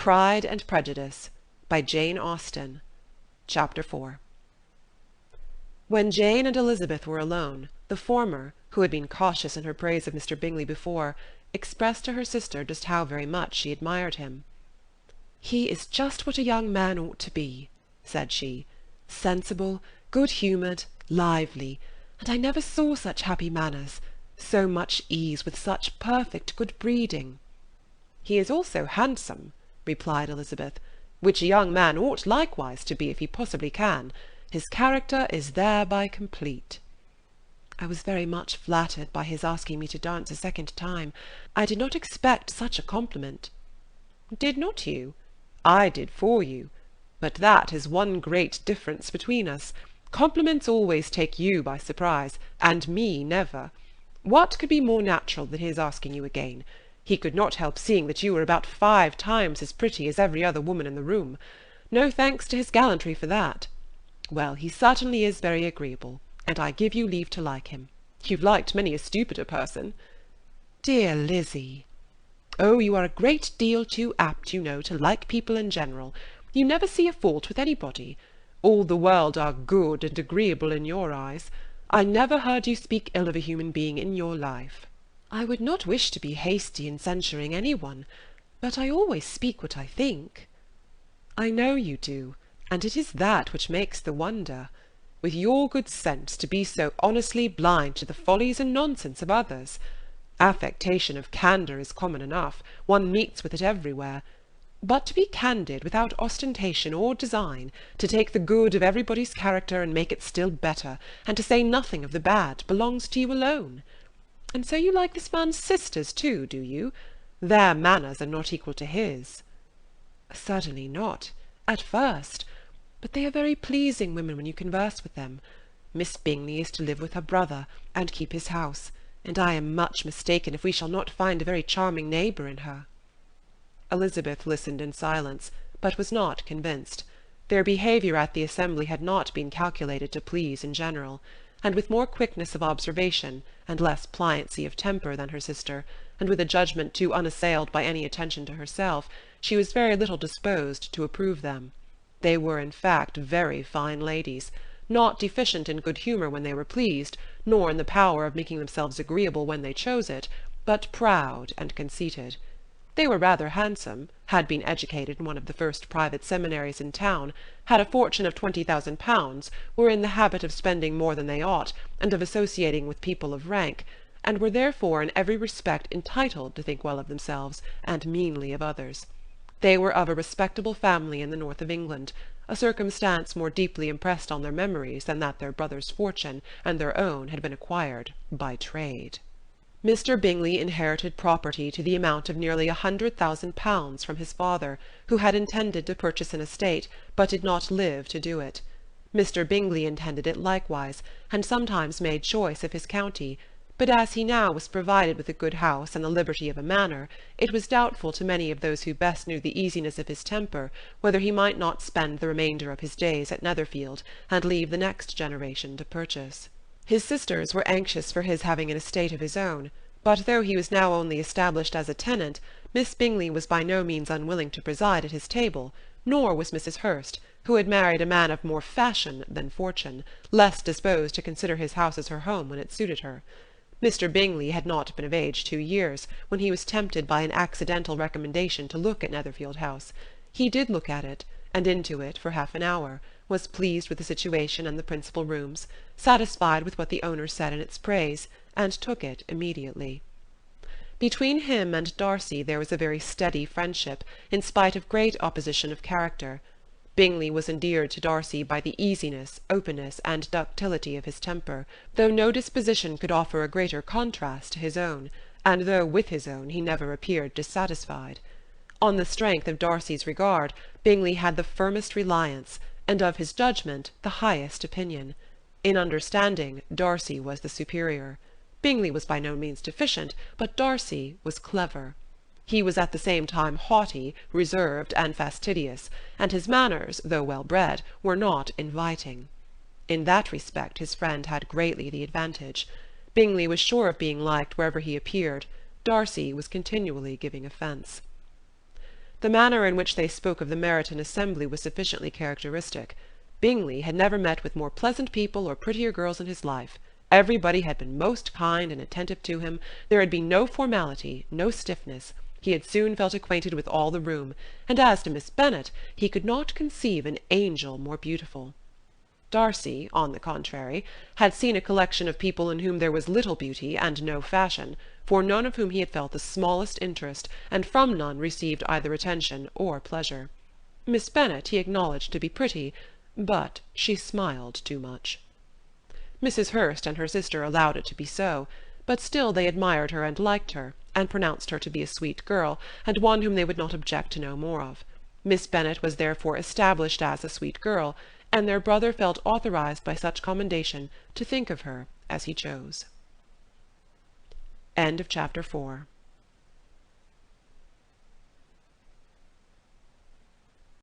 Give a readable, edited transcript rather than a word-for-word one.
Pride and Prejudice by Jane Austen. Chapter 4. When Jane and Elizabeth were alone, the former, who had been cautious in her praise of Mr. Bingley before, expressed to her sister just how very much she admired him. "He is just what a young man ought to be," said she, "sensible, good-humoured, lively, and I never saw such happy manners, so much ease, with such perfect good breeding." "He is also handsome," replied Elizabeth, "which a young man ought likewise to be if he possibly can. His character is thereby complete." "I was very much flattered by his asking me to dance a second time. I did not expect such a compliment." "Did not you? I did for you. But that is one great difference between us. Compliments always take you by surprise, and me never. What could be more natural than his asking you again? He could not help seeing that you were about 5 times as pretty as every other woman in the room. No thanks to his gallantry for that. Well, he certainly is very agreeable, and I give you leave to like him. You've liked many a stupider person." "Dear Lizzy!" "Oh, you are a great deal too apt, you know, to like people in general. You never see a fault with anybody. All the world are good and agreeable in your eyes. I never heard you speak ill of a human being in your life." "I would not wish to be hasty in censuring any one, but I always speak what I think." "I know you do, and it is that which makes the wonder. With your good sense to be so honestly blind to the follies and nonsense of others. Affectation of candour is common enough, one meets with it everywhere. But to be candid without ostentation or design, to take the good of everybody's character and make it still better, and to say nothing of the bad, belongs to you alone. And so you like this man's sisters too, do you? Their manners are not equal to his." "Certainly not, at first, but they are very pleasing women when you converse with them. Miss Bingley is to live with her brother, and keep his house, and I am much mistaken if we shall not find a very charming neighbour in her." Elizabeth listened in silence, but was not convinced. Their behaviour at the assembly had not been calculated to please in general, and with more quickness of observation, and less pliancy of temper than her sister, and with a judgment too unassailed by any attention to herself, she was very little disposed to approve them. They were in fact very fine ladies, not deficient in good humour when they were pleased, nor in the power of making themselves agreeable when they chose it, but proud and conceited. They were rather handsome, had been educated in one of the first private seminaries in town, had a fortune of 20,000 pounds, were in the habit of spending more than they ought, and of associating with people of rank, and were therefore in every respect entitled to think well of themselves, and meanly of others. They were of a respectable family in the north of England, a circumstance more deeply impressed on their memories than that their brother's fortune and their own had been acquired by trade. Mr. Bingley inherited property to the amount of nearly 100,000 pounds from his father, who had intended to purchase an estate, but did not live to do it. Mr. Bingley intended it likewise, and sometimes made choice of his county, but as he now was provided with a good house and the liberty of a manor, it was doubtful to many of those who best knew the easiness of his temper whether he might not spend the remainder of his days at Netherfield, and leave the next generation to purchase. His sisters were anxious for his having an estate of his own, but though he was now only established as a tenant, Miss Bingley was by no means unwilling to preside at his table, nor was Mrs. Hurst, who had married a man of more fashion than fortune, less disposed to consider his house as her home when it suited her. Mr. Bingley had not been of age 2 years, when he was tempted by an accidental recommendation to look at Netherfield House. He did look at it, and into it for half an hour, was pleased with the situation and the principal rooms, satisfied with what the owner said in its praise, and took it immediately. Between him and Darcy there was a very steady friendship, in spite of great opposition of character. Bingley was endeared to Darcy by the easiness, openness, and ductility of his temper, though no disposition could offer a greater contrast to his own, and though with his own he never appeared dissatisfied. On the strength of Darcy's regard, Bingley had the firmest reliance, and of his judgment the highest opinion. In understanding, Darcy was the superior. Bingley was by no means deficient, but Darcy was clever. He was at the same time haughty, reserved, and fastidious, and his manners, though well bred, were not inviting. In that respect his friend had greatly the advantage. Bingley was sure of being liked wherever he appeared. Darcy was continually giving offence. The manner in which they spoke of the Meryton assembly was sufficiently characteristic. Bingley had never met with more pleasant people or prettier girls in his life. Everybody had been most kind and attentive to him. There had been no formality, no stiffness. He had soon felt acquainted with all the room, and as to Miss Bennet, he could not conceive an angel more beautiful. Darcy, on the contrary, had seen a collection of people in whom there was little beauty and no fashion, for none of whom he had felt the smallest interest, and from none received either attention or pleasure. Miss Bennet he acknowledged to be pretty, but she smiled too much. Mrs. Hurst and her sister allowed it to be so, but still they admired her and liked her, and pronounced her to be a sweet girl, and one whom they would not object to know more of. Miss Bennet was therefore established as a sweet girl, and their brother felt authorized by such commendation to think of her as he chose. Chapter 5